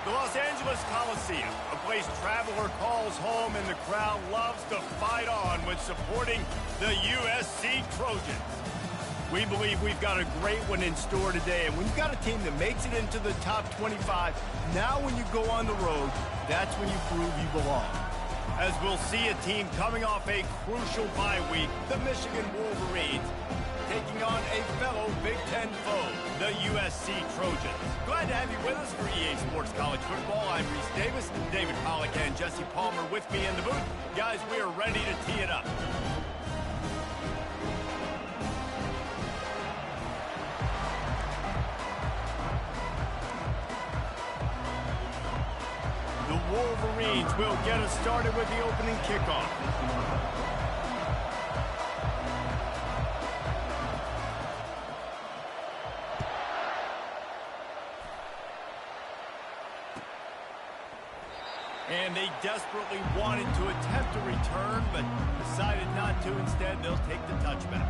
The Los Angeles Coliseum, a place traveler calls home and the crowd loves to fight on when supporting the USC Trojans. We believe we've got a great one in store today, and when you've got a team that makes it into the top 25, now when you go on the road, that's when you prove you belong. As we'll see a team coming off a crucial bye week, the Michigan Wolverines, taking on a fellow Big Ten foe, the USC Trojans. Glad to have you with us for EA Sports College Football. I'm Reese Davis, David Pollack and Jesse Palmer with me in the booth. Guys, we are ready to tee it up. The Wolverines will get us started with the opening kickoff. And they desperately wanted to attempt a return, but decided not to. Instead, they'll take the touchback.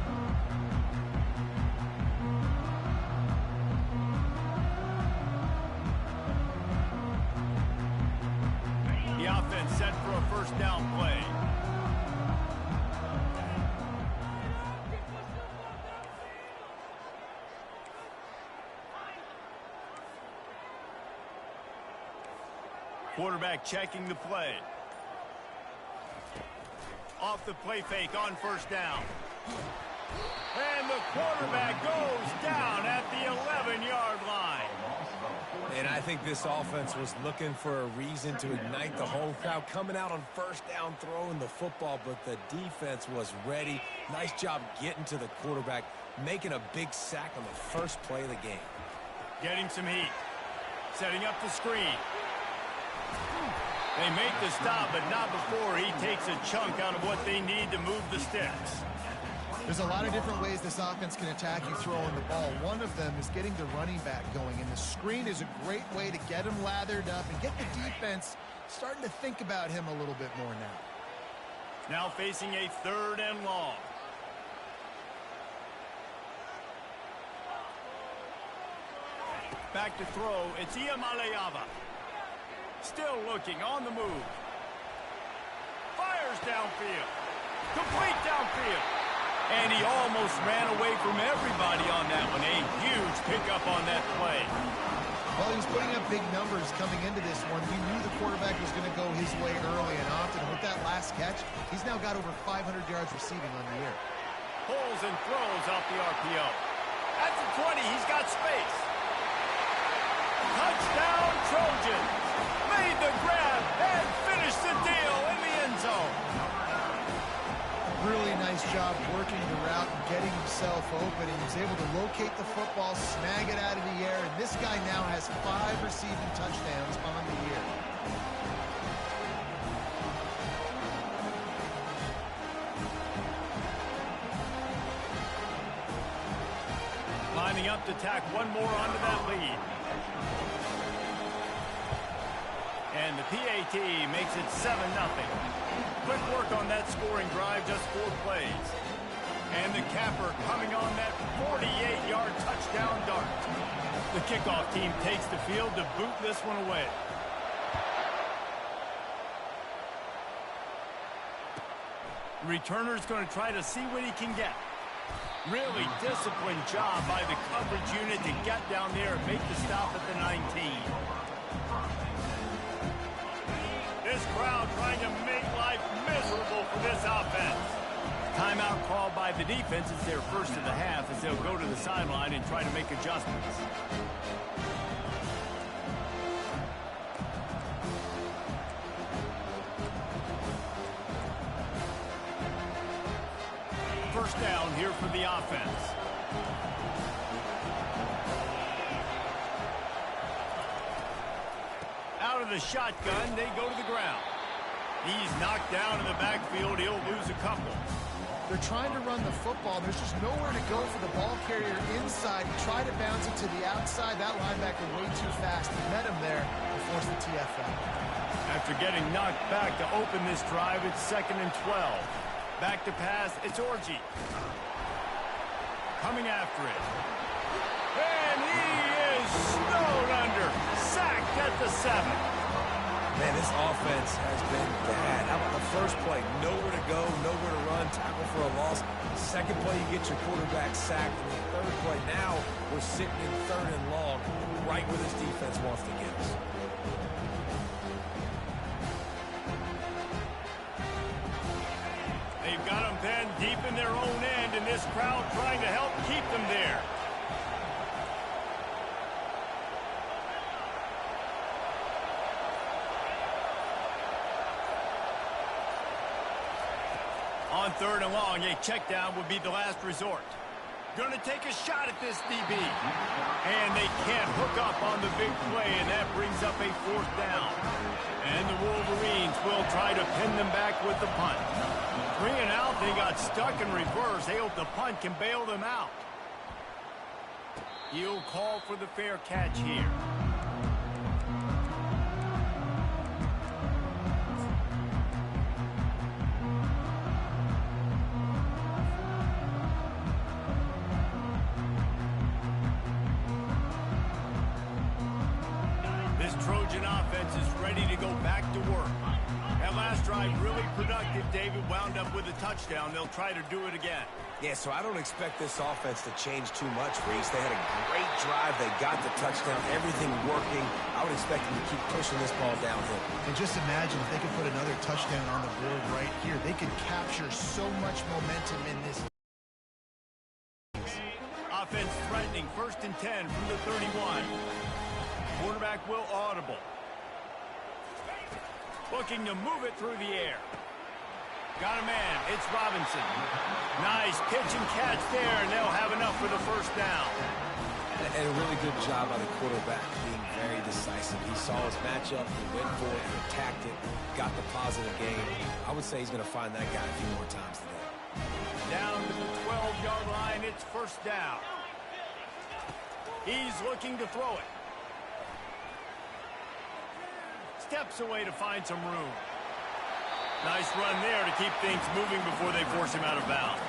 The offense set for a first down play. Quarterback checking the play. Off the play fake on first down. And the quarterback goes down at the 11-yard line. And I think this offense was looking for a reason to ignite the home crowd, coming out on first down, throwing the football, but the defense was ready. Nice job getting to the quarterback, making a big sack on the first play of the game. Getting some heat. Setting up the screen. They make the stop, but not before he takes a chunk out of what they need to move the sticks. There's a lot of different ways this offense can attack you throwing the ball. One of them is getting the running back going, and the screen is a great way to get him lathered up and get the defense starting to think about him a little bit more now. Now facing a 3rd and long. Back to throw, it's Iamaleava. Still looking, on the move. Fires downfield. Complete downfield. And he almost ran away from everybody on that one. A huge pickup on that play. Well, he was putting up big numbers coming into this one. We knew the quarterback was going to go his way early and often. With that last catch, he's now got over 500 yards receiving on the year. Pulls and throws off the RPO. At the 20, he's got space. Touchdown, Trojans. Made the grab and finished the deal in the end zone. Really nice job working the route and getting himself open. He was able to locate the football, snag it out of the air, and this guy now has 5 receiving touchdowns on the year. Lining up to tack one more onto that lead. And the PAT makes it 7-0. Quick work on that scoring drive, just 4 plays. And the capper coming on that 48-yard touchdown dart. The kickoff team takes the field to boot this one away. The returner's going to try to see what he can get. Really disciplined job by the coverage unit to get down there and make the stop at the 19. This crowd trying to make life miserable for this offense. Timeout called by the defense. It's their first of the half as they'll go to the sideline and try to make adjustments. First down here for the offense. Out of the shotgun, they go to the ground. He's knocked down in the backfield. He'll lose a couple. They're trying to run the football. There's just nowhere to go for the ball carrier inside. He tried to bounce it to the outside. That linebacker way too fast. He met him there and forced the TFL. After getting knocked back to open this drive, it's 2nd and 12. Back to pass, it's Orji. Coming after it. And he is snowed under. Sacked at the 7. Man, this offense has been bad. How about the first play? Nowhere to go, nowhere to run, tackle for a loss. Second play, you get your quarterback sacked. And the third play, now we're sitting in 3rd and long, right where this defense wants to get us. They've got them then deep in their own end, and this crowd trying to help keep them there. On 3rd and long, a check down would be the last resort. Going to take a shot at this DB. And they can't hook up on the big play, and that brings up a 4th down. And the Wolverines will try to pin them back with the punt. 3 and out, they got stuck in reverse. They hope the punt can bail them out. He'll call for the fair catch here. Trojan offense is ready to go back to work. That last drive really productive. David wound up with a touchdown. They'll try to do it again. Yeah, so I don't expect this offense to change too much, Reese. They had a great drive. They got the touchdown. Everything working. I would expect them to keep pushing this ball downhill. And just imagine if they could put another touchdown on the board right here. They could capture so much momentum in this. Offense threatening. 1st and 10 from the 31. Quarterback will audible. Looking to move it through the air. Got a man. It's Robinson. Nice pitch and catch there, and they'll have enough for the 1st down. And a really good job by the quarterback being very decisive. He saw his matchup, he went for it, he attacked it, got the positive gain. I would say he's going to find that guy a few more times today. Down to the 12-yard line, it's 1st down. He's looking to throw it. Steps away to find some room. Nice run there to keep things moving before they force him out of bounds.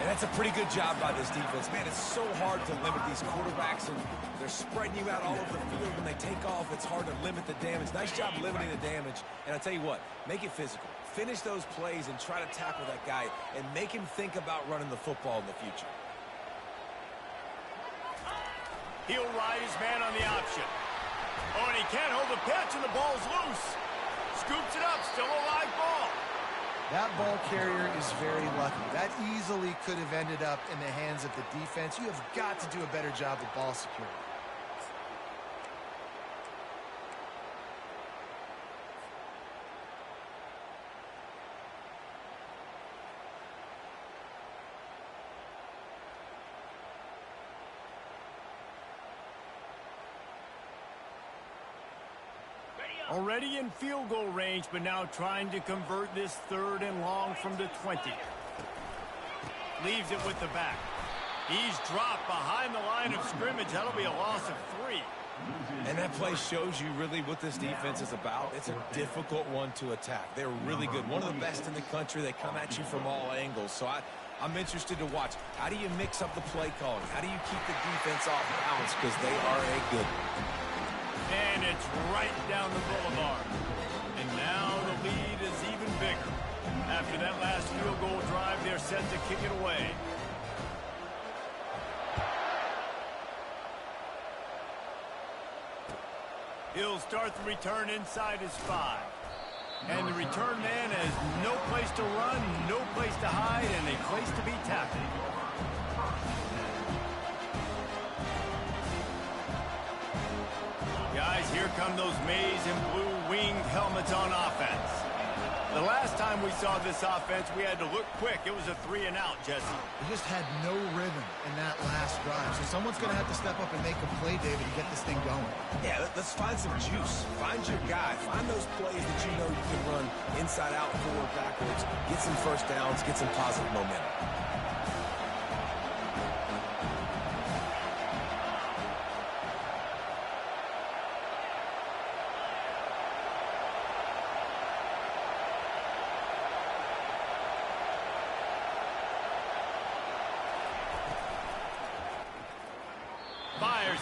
And that's a pretty good job by this defense. Man, it's so hard to limit these quarterbacks, and they're spreading you out all over the field. When they take off, it's hard to limit the damage. Nice job limiting the damage. And I tell you what, make it physical. Finish those plays and try to tackle that guy and make him think about running the football in the future. He'll ride his man on the option. Oh, and he can't hold the pitch, and the ball's loose. Scoops it up, still a live ball. That ball carrier is very lucky. That easily could have ended up in the hands of the defense. You have got to do a better job with ball security. Already in field goal range, but now trying to convert this 3rd and long from the 20. Leaves it with the back. He's dropped behind the line of scrimmage. That'll be a loss of 3. And that play shows you really what this defense is about. It's a difficult one to attack. They're really good. One of the best in the country. They come at you from all angles. So I'm interested to watch. How do you mix up the play calling? How do you keep the defense off balance? Because they are a good one. And it's right down the boulevard. And now the lead is even bigger. After that last field goal drive, they're set to kick it away. He'll start the return inside his 5. And the return man has no place to run, no place to hide, and a place to be tackled. Guys, here come those maize and blue winged helmets on offense. The last time we saw this offense, we had to look quick. It was a 3 and out, Jesse. They just had no rhythm in that last drive. So someone's going to have to step up and make a play, David, to get this thing going. Yeah, let's find some juice. Find your guy. Find those plays that you know you can run inside out, forward, backwards. Get some 1st downs. Get some positive momentum.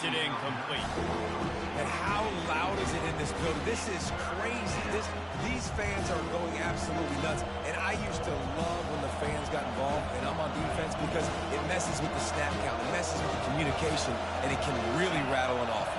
it incomplete. And how loud is it in this building? This is crazy. These fans are going absolutely nuts. And I used to love when the fans got involved, and I'm on defense, because it messes with the snap count. It messes with the communication, and it can really rattle an offense.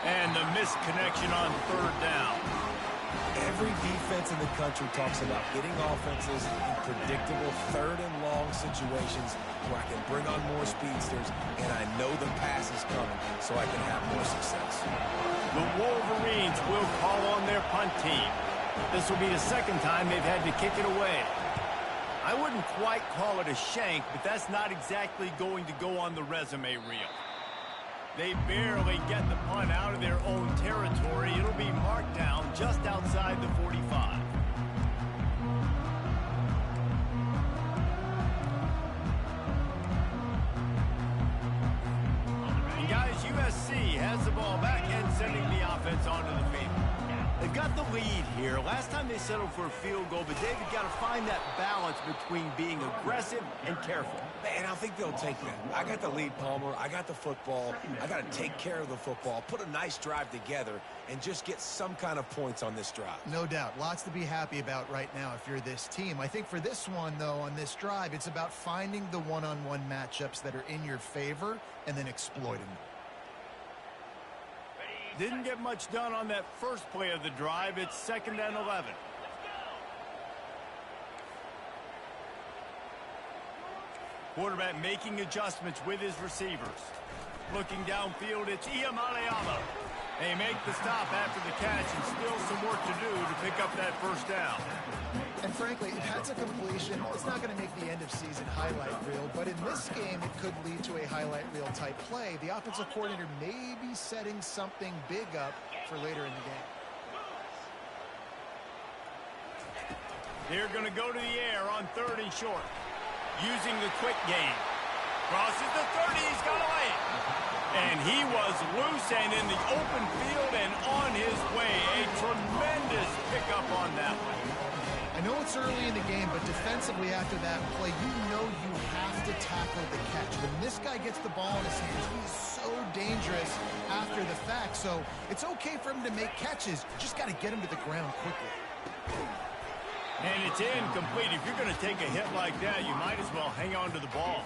And the misconnection on third down. Every defense in the country talks about getting offenses in predictable third and long situations where I can bring on more speedsters and I know the pass is coming so I can have more success. The Wolverines will call on their punt team. This will be the second time they've had to kick it away. I wouldn't quite call it a shank, but that's not exactly going to go on the resume reel. They barely get the punt out of their own territory. It'll be marked down just outside the 45. And guys, USC has the ball back and sending the offense onto the field. They've got the lead here. Last time they settled for a field goal, but David got to find that balance between being aggressive and careful. Man, I think they'll take that. I got the lead, Palmer. I got the football. I got to take care of the football, put a nice drive together, and just get some kind of points on this drive. No doubt. Lots to be happy about right now if you're this team. I think for this one, though, on this drive, it's about finding the one-on-one matchups that are in your favor and then exploiting them. Didn't get much done on that first play of the drive. It's 2nd and 11. Quarterback making adjustments with his receivers. Looking downfield, it's Iamaleava. They make the stop after the catch, and still some work to do to pick up that first down. And frankly, if that's a completion, it's not going to make the end-of-season highlight reel. But in this game, it could lead to a highlight reel type play. The offensive coordinator may be setting something big up for later in the game. They're going to go to the air on 3rd and short. Using the quick game. Crosses the 30. He's got away. And he was loose and in the open field and on his way. A tremendous pickup on that one. I know it's early in the game, but defensively after that play, you know you have to tackle the catch. When this guy gets the ball in his hands, he's so dangerous after the fact. So it's okay for him to make catches. You just got to get him to the ground quickly. And it's incomplete. If you're going to take a hit like that, you might as well hang on to the ball.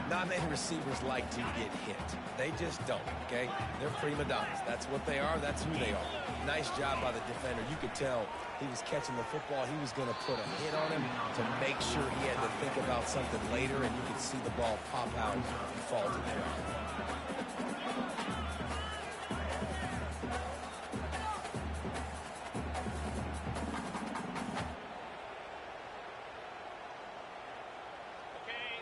Not many receivers like to get hit. They just don't, okay? They're prima donnas. That's what they are. That's who they are. Nice job by the defender. You could tell he was catching the football. He was going to put a hit on him to make sure he had to think about something later, and you could see the ball pop out and fall to the ground.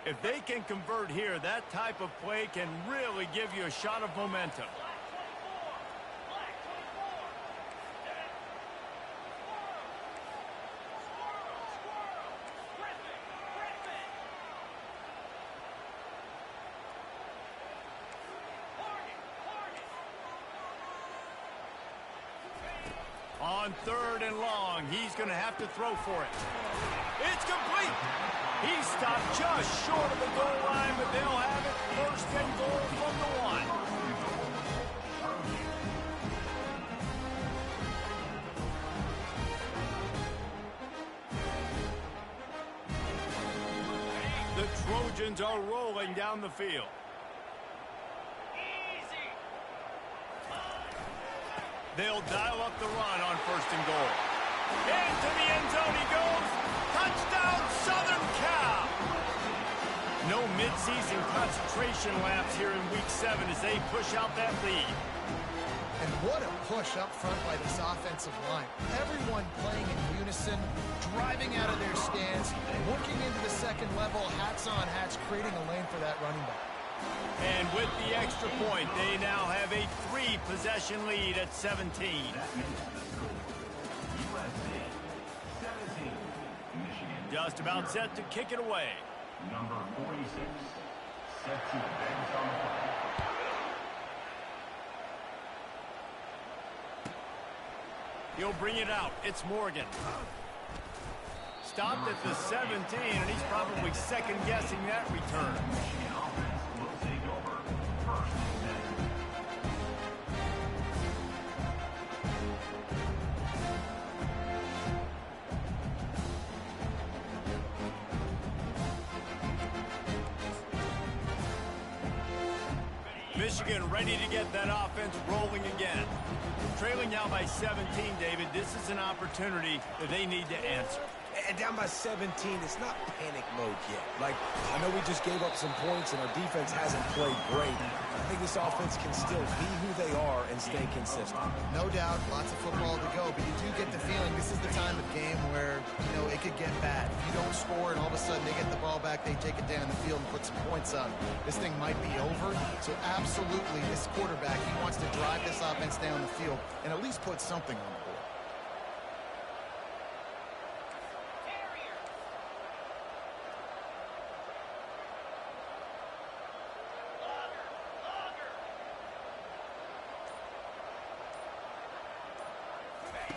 If they can convert here, that type of play can really give you a shot of momentum. On 3rd and long, he's going to have to throw for it. It's complete. He stopped just short of the goal line, but they'll have it 1st and goal from the 1. The Trojans are rolling down the field. They'll dial up the run on 1st and goal. Into the end zone he goes. Touchdown, Southern Cal. No midseason concentration laps here in Week 7 as they push out that lead. And what a push up front by this offensive line. Everyone playing in unison, driving out of their stands, working into the second level, hats on hats, creating a lane for that running back. And with the extra point, they now have a 3-possession lead at 17. Just about set to kick it away. Number 46 sets the bench on the play. He'll bring it out. It's Morgan. Stopped at the 17, and he's probably second-guessing that return. Michigan ready to get that offense rolling again. Trailing now by 17, David. This is an opportunity that they need to answer. And down by 17, it's not panic mode yet. Like, I know we just gave up some points and our defense hasn't played great. I think this offense can still be who they are and stay consistent. No doubt, lots of football to go, but you do get the feeling this is the time of game where, it could get bad. If you don't score and all of a sudden they get the ball back, they take it down the field and put some points up, this thing might be over. So absolutely, this quarterback, he wants to drive this offense down the field and at least put something on the board.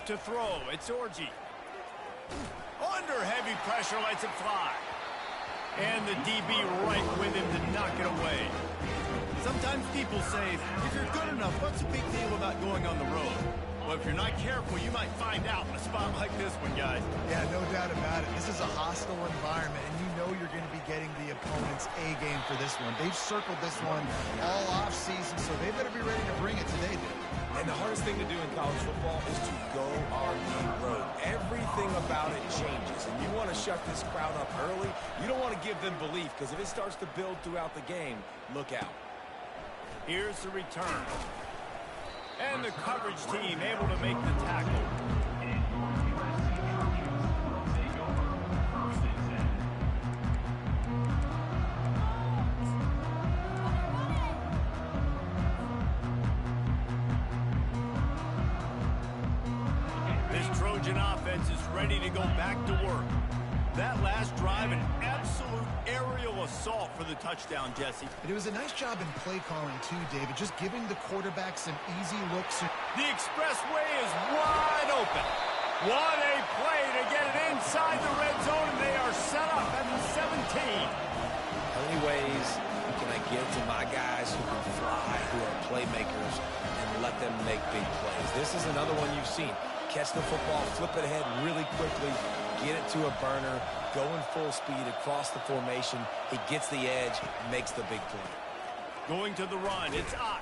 To throw, it's Orji. Under heavy pressure, lets it fly. And the DB right with him to knock it away. Sometimes people say, if you're good enough, what's the big deal about going on the road? Well, if you're not careful, you might find out in a spot like this one, guys. Yeah, no doubt about it. This is a hostile environment, and you know you're going to be getting the opponent's A game for this one. They've circled this one all off season, so they better be ready to bring it today, dude. And the hardest thing to do in college football is to go our lead road. Everything about it changes, and you want to shut this crowd up early. You don't want to give them belief, because if it starts to build throughout the game, look out. Here's the return. And the coverage team able to make the tackle. This Trojan offense is ready to go back to work. That last drive, an absolute aerial assault for the touchdown, Jesse. But it was a nice job in play calling, too, David, just giving the quarterback some easy looks. The expressway is wide open. What a play to get it inside the red zone, and they are set up at the 17. How many ways can I give to my guys who can fly, who are playmakers, and let them make big plays? This is another one you've seen. Catch the football, flip it ahead really quickly, get it to a burner, going full speed across the formation. He gets the edge, makes the big play. Going to the run, it's Usc.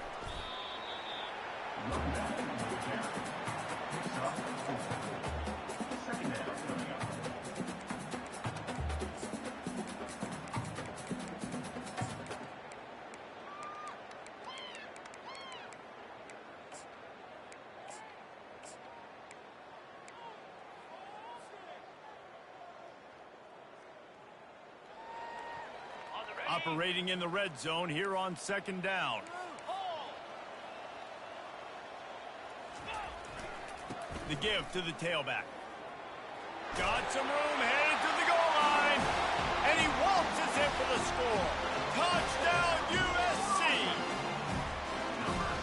Operating in the red zone here on second down. The give to the tailback. Got some room, headed to the goal line. And he waltzes in for the score. Touchdown, USC!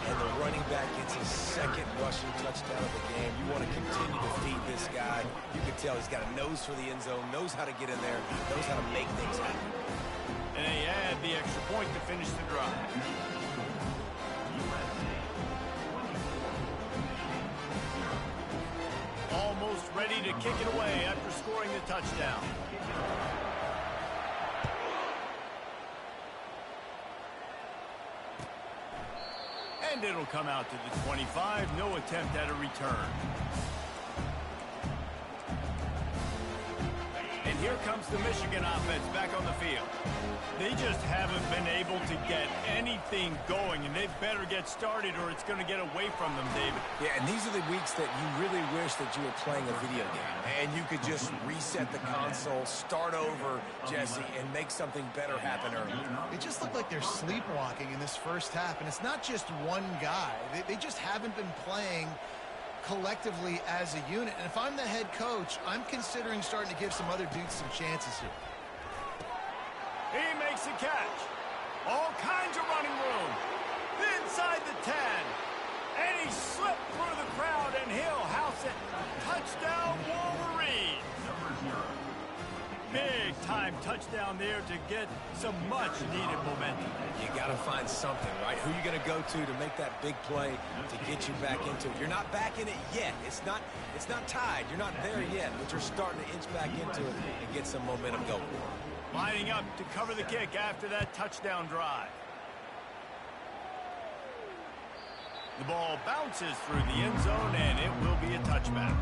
And the running back gets his second rushing touchdown of the game. You want to continue to feed this guy. You can tell he's got a nose for the end zone, knows how to get in there, knows how to make things happen. And they add the extra point to finish the drive. Almost ready to kick it away after scoring the touchdown. And it'll come out to the 25. No attempt at a return. And here comes the Michigan offense back on the field. They just haven't been able to get anything going, and they better get started or it's going to get away from them, David. Yeah, and these are the weeks that you really wish that you were playing a video game, and you could just reset the console, start over, Jesse, and make something better happen early. It just looked like they're sleepwalking in this first half, and it's not just one guy. They just haven't been playing collectively as a unit. And if I'm the head coach, I'm considering starting to give some other dudes some chances here. He makes a catch. All kinds of running room. Inside the 10. And he slipped through the crowd, and he'll house it touchdown there to get some much-needed momentum. You got to find something, right? Who are you going to go to make that big play to get you back into it? You're not back in it yet. It's not tied. You're not there yet, but you're starting to inch back into it and get some momentum going. Lining up to cover the kick after that touchdown drive. The ball bounces through the end zone, and it will be a touchback.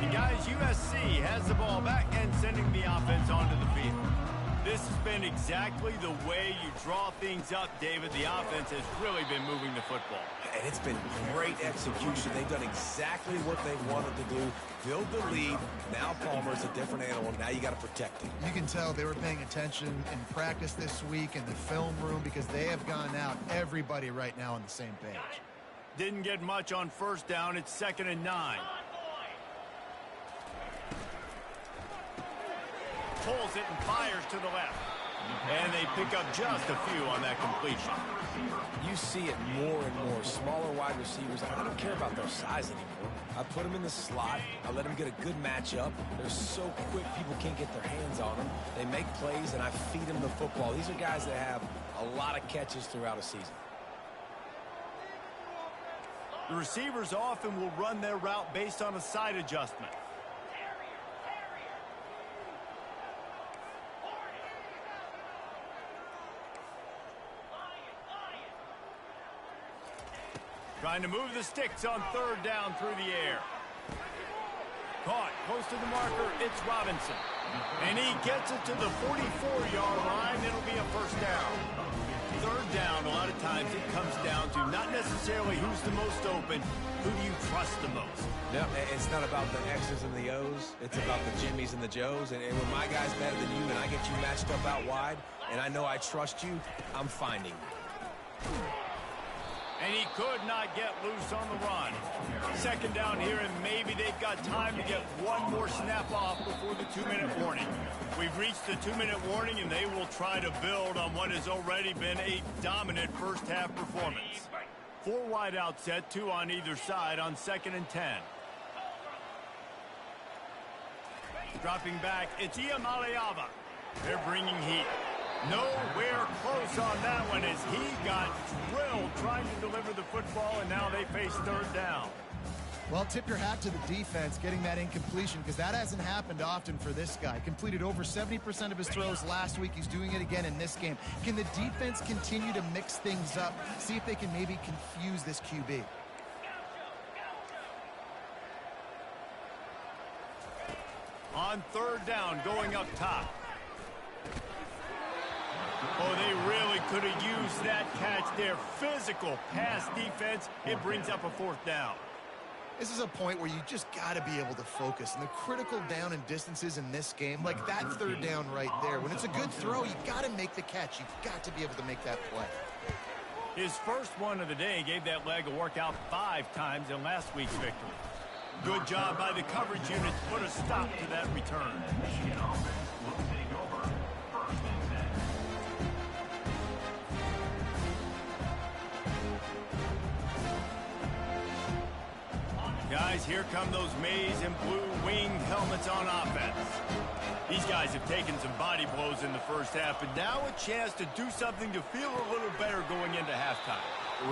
And guys, USC has the ball back and sending the offense onto the field. This has been exactly the way you draw things up, David. The offense has really been moving the football. And it's been great execution. They've done exactly what they wanted to do. Build the lead. Now Palmer's a different animal. Now you got to protect him. You can tell they were paying attention in practice this week in the film room because they have gone out, everybody right now on the same page. Didn't get much on first down. It's 2nd and 9. Pulls it and fires to the left. And they pick up just a few on that completion. You see it more and more. Smaller wide receivers. I don't care about their size anymore. I put them in the slot. I let them get a good matchup. They're so quick, people can't get their hands on them. They make plays, and I feed them the football. These are guys that have a lot of catches throughout a season. The receivers often will run their route based on a side adjustment. Trying to move the sticks on 3rd down through the air. Caught close to the marker. It's Robinson. And he gets it to the 44-yard line. It'll be a first down. 3rd down, a lot of times it comes down to not necessarily who's the most open, who do you trust the most. No, it's not about the X's and the O's. It's about the Jimmys and the Joes. And when my guy's better than you and I get you matched up out wide, and I know I trust you, I'm finding you. And he could not get loose on the run. 2nd down here, and maybe they've got time to get one more snap off before the 2-minute warning. We've reached the 2-minute warning, and they will try to build on what has already been a dominant first-half performance. 4 wide out set, 2 on either side on 2nd and 10. Dropping back, it's Iamaleava. They're bringing heat. Nowhere close on that one as he got drilled trying to deliver the football, and now they face 3rd down. Well, tip your hat to the defense getting that incompletion because that hasn't happened often for this guy. Completed over 70% of his throws last week. He's doing it again in this game. Can the defense continue to mix things up? See if they can maybe confuse this QB. On 3rd down, going up top. Oh, they really could have used that catch there. Physical pass defense. It brings up a 4th down. This is a point where you just got to be able to focus. And the critical down and distances in this game, like that 3rd down right there, when it's a good throw, you got to make the catch. You've got to be able to make that play. His first one of the day gave that leg a workout 5 times in last week's victory. Good job by the coverage unit to put a stop to that return. Guys, here come those maize and blue winged helmets on offense. These guys have taken some body blows in the first half, but now a chance to do something to feel a little better going into halftime.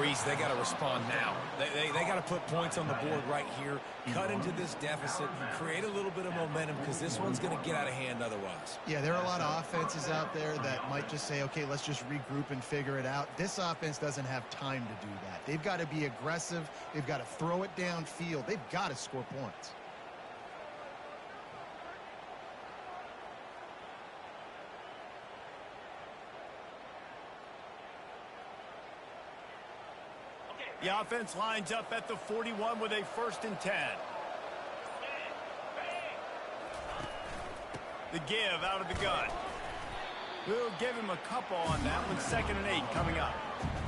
Reese, they got to respond now. They got to put points on the board right here, cut into this deficit, create a little bit of momentum because this one's going to get out of hand otherwise. Yeah, there are a lot of offenses out there that might just say, okay, let's just regroup and figure it out. This offense doesn't have time to do that. They've got to be aggressive. They've got to throw it downfield. They've got to score points. The offense lines up at the 41 with a 1st and 10. The give out of the gun. We'll give him a couple on that one. 2nd and 8 coming up.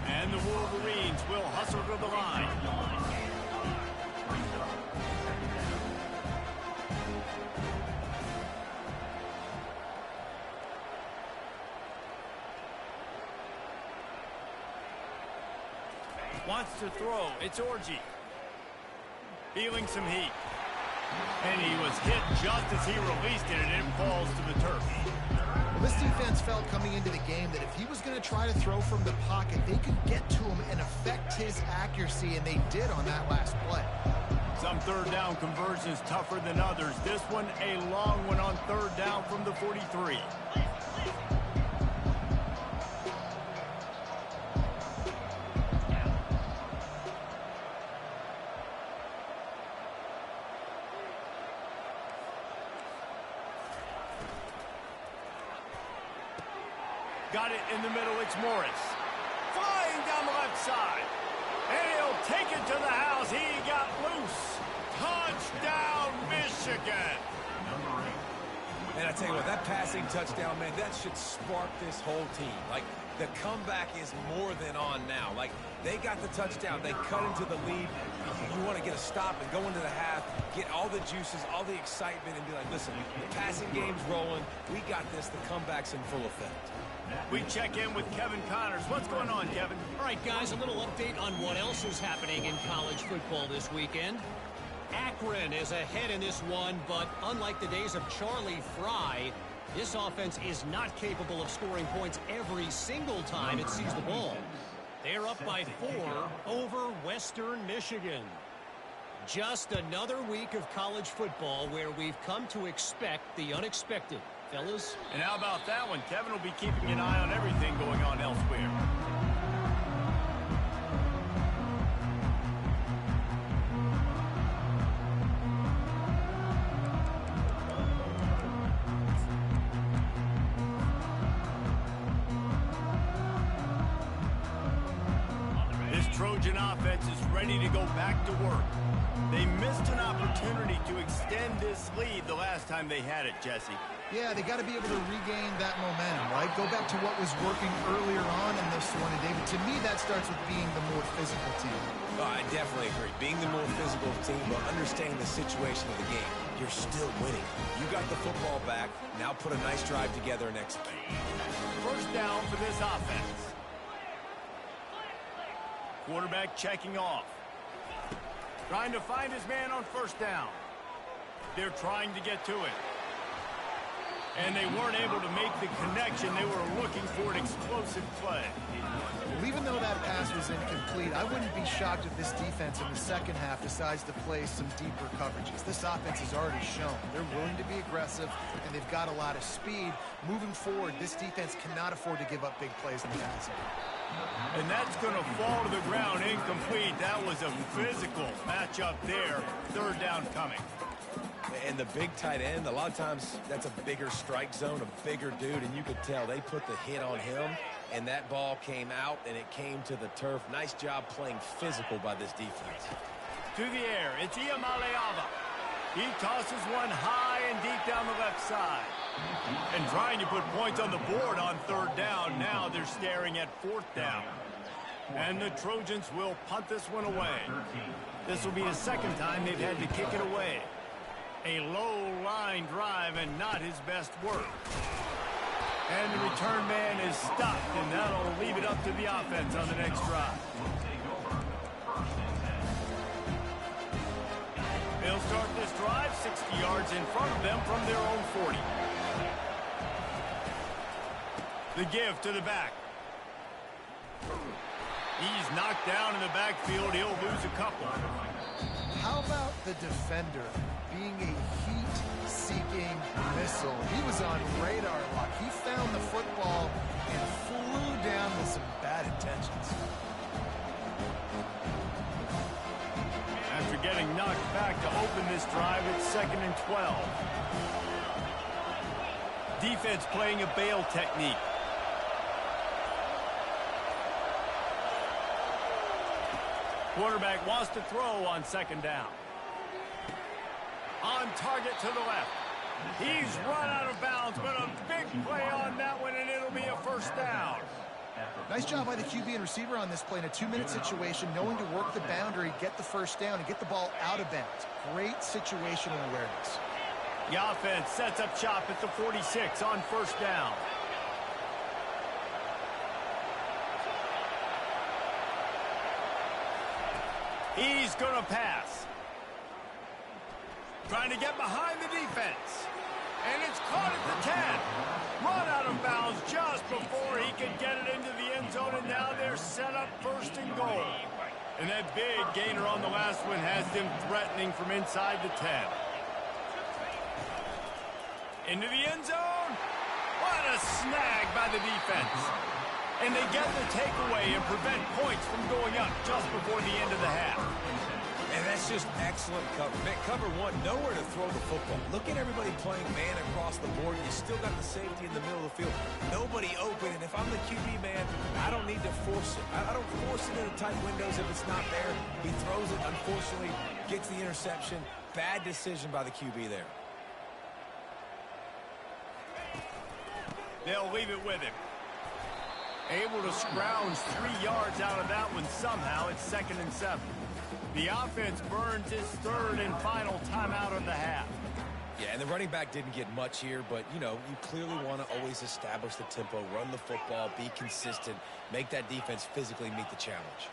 And the Wolverines will hustle to the line. Wants to throw. It's Orji. Feeling some heat. And he was hit just as he released it, and it falls to the turf. Well, this defense felt coming into the game that if he was going to try to throw from the pocket, they could get to him and affect his accuracy, and they did on that last play. Some third down conversions tougher than others. This one, a long one on third down from the 43. Got it in the middle, it's Morris. Flying down the left side. And he'll take it to the house. He got loose. Touchdown, Michigan. And I tell you what, that passing touchdown, man, that should spark this whole team. Like, the comeback is more than on now. Like, they got the touchdown. They cut into the lead. You want to get a stop and go into the half, get all the juices, all the excitement, and be like, listen, the passing game's rolling. We got this. The comeback's in full effect. We check in with Kevin Connors. What's going on, Kevin? All right, guys, a little update on what else is happening in college football this weekend. Akron is ahead in this one, but unlike the days of Charlie Fry, this offense is not capable of scoring points every single time it sees the ball. They're up by 4 over Western Michigan. Just another week of college football where we've come to expect the unexpected. Fellas. And how about that one? Kevin will be keeping an eye on everything going on elsewhere. This Trojan offense is ready to go back to work. They missed an opportunity to extend this lead the last time they had it, Jesse. Yeah, they got to be able to regain that momentum, right? Go back to what was working earlier on in this one. And, David, to me, that starts with being the more physical team. Oh, I definitely agree. Being the more physical team, but understanding the situation of the game. You're still winning. You got the football back. Now put a nice drive together and execute. First down for this offense. Quarterback checking off. Trying to find his man on first down. They're trying to get to it. And they weren't able to make the connection. They were looking for an explosive play. Well, even though that pass was incomplete, I wouldn't be shocked if this defense in the second half decides to play some deeper coverages. This offense has already shown they're willing to be aggressive, and they've got a lot of speed. Moving forward, this defense cannot afford to give up big plays in the passing game. And that's going to fall to the ground incomplete. That was a physical matchup there. Third down coming. And the big tight end, a lot of times that's a bigger strike zone, a bigger dude, and you could tell they put the hit on him, and that ball came out, and it came to the turf. Nice job playing physical by this defense. To the air, it's Iamaleava. He tosses one high and deep down the left side. And trying to put points on the board on third down. Now they're staring at fourth down. And the Trojans will punt this one away. This will be the second time they've had to kick it away. A low-line drive and not his best work. And the return man is stopped, and that'll leave it up to the offense on the next drive. They'll start this drive 60 yards in front of them from their own 40. The give to the back. He's knocked down in the backfield. He'll lose a couple. How about the defender being a heat-seeking missile? He was on radar lock. He found the football and flew down with some bad intentions. After getting knocked back to open this drive, it's 2nd and 12. Defense playing a bail technique. Quarterback wants to throw on second down. On target to the left. He's run out of bounds, but a big play on that one, and it'll be a first down. Nice job by the QB and receiver on this play in a 2-minute situation, knowing to work the boundary, get the first down, and get the ball out of bounds. Great situational awareness. The offense sets up shop at the 46 on first down. He's going to pass. Trying to get behind the defense. And it's caught at the 10. Run out of bounds just before he could get it into the end zone, and now they're set up first and goal. And that big gainer on the last one has them threatening from inside the 10. Into the end zone. What a snag by the defense. And they get the takeaway and prevent points from going up just before the end of the half. And that's just excellent cover. Man, cover one, nowhere to throw the football. Look at everybody playing man across the board. You still got the safety in the middle of the field. Nobody open, and if I'm the QB man, I don't need to force it. I don't force it into tight windows if it's not there. He throws it, unfortunately, gets the interception. Bad decision by the QB there. They'll leave it with him. Able to scrounge 3 yards out of that one somehow. It's 2nd and 7. The offense burns its third and final timeout of the half. Yeah, and the running back didn't get much here, but, you know, you clearly want to always establish the tempo, run the football, be consistent, make that defense physically meet the challenge.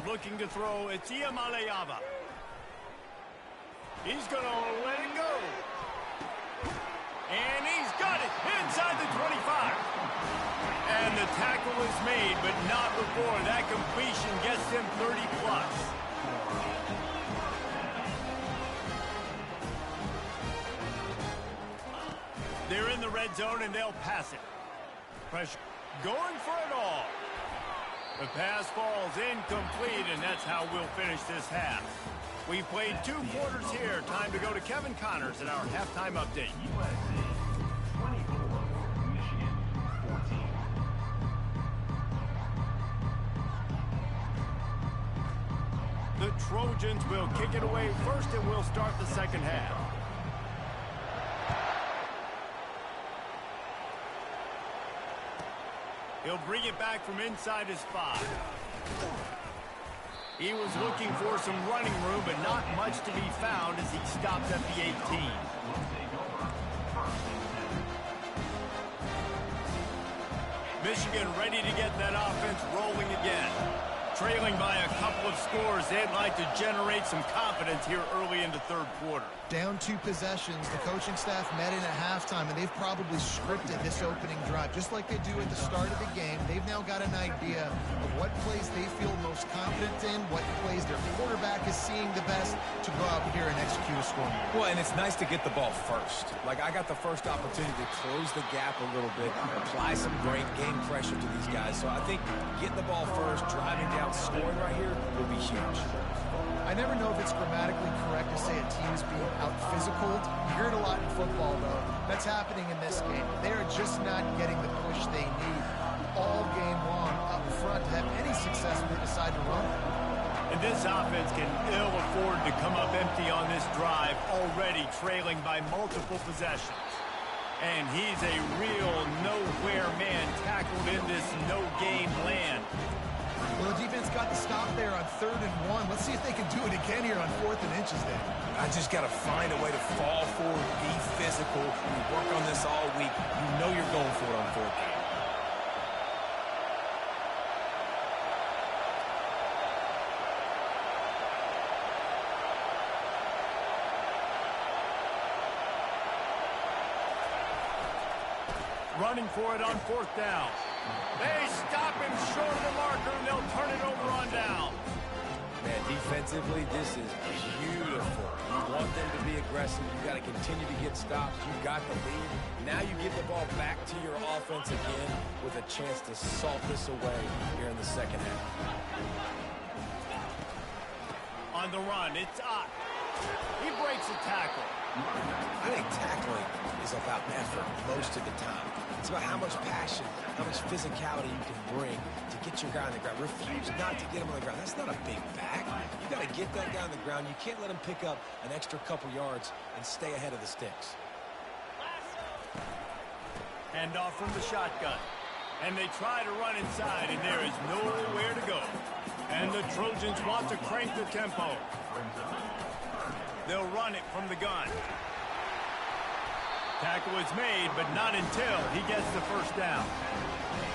Looking to throw, it's Iamaleava. He's going to let it go. And he's got it inside the 25. And the tackle is made, but not before that completion gets him 30+. They're in the red zone, and they'll pass it. Pressure going for it all. The pass falls incomplete, and that's how we'll finish this half. We've played 2 quarters here. Time to go to Kevin Connors in our halftime update. USA 24, Michigan 14. The Trojans will kick it away first, and we'll start the second half. He'll bring it back from inside his 5. He was looking for some running room, but not much to be found as he stopped at the 18. Michigan ready to get that offense rolling again. Trailing by a couple of scores, they'd like to generate some confidence here early in the third quarter. Down 2 possessions, the coaching staff met in at halftime, and they've probably scripted this opening drive. Just like they do at the start of the game, they've now got an idea of what plays they feel most confident in, what plays their quarterback is seeing the best to go out here and execute a score. Well, and it's nice to get the ball first. Like, I got the first opportunity to close the gap a little bit, apply some great game pressure to these guys. So I think getting the ball first, driving down, scoring right here will be huge. I never know if it's grammatically correct to say a team is being out-physicaled. You hear it a lot in football, though. That's happening in this game. They are just not getting the push they need all game long up front to have any success when they decide to run it. And this offense can ill afford to come up empty on this drive, already trailing by multiple possessions. And he's a real nowhere man tackled in this no-game land. Well, the defense got the stop there on 3rd and 1. Let's see if they can do it again here on 4th and inches then. I just got to find a way to fall forward, be physical. We work on this all week. You know you're going for it on 4th down. Running for it on 4th down. They stop him short of the marker, and they'll turn it over on down. Man, defensively, this is beautiful. You want them to be aggressive. You got to continue to get stops. You got the lead. Now you give the ball back to your offense again with a chance to salt this away here in the second half. On the run, it's Usc. He breaks a tackle. I think tackling is about effort most of the time. It's about how much passion, how much physicality you can bring to get your guy on the ground. Refuse not to get him on the ground. That's not a big back. You got to get that guy on the ground. You can't let him pick up an extra couple yards and stay ahead of the sticks. Hand off from the shotgun. And they try to run inside, and there is nowhere to go. And the Trojans want to crank the tempo. They'll run it from the gun. Tackle is made, but not until he gets the first down.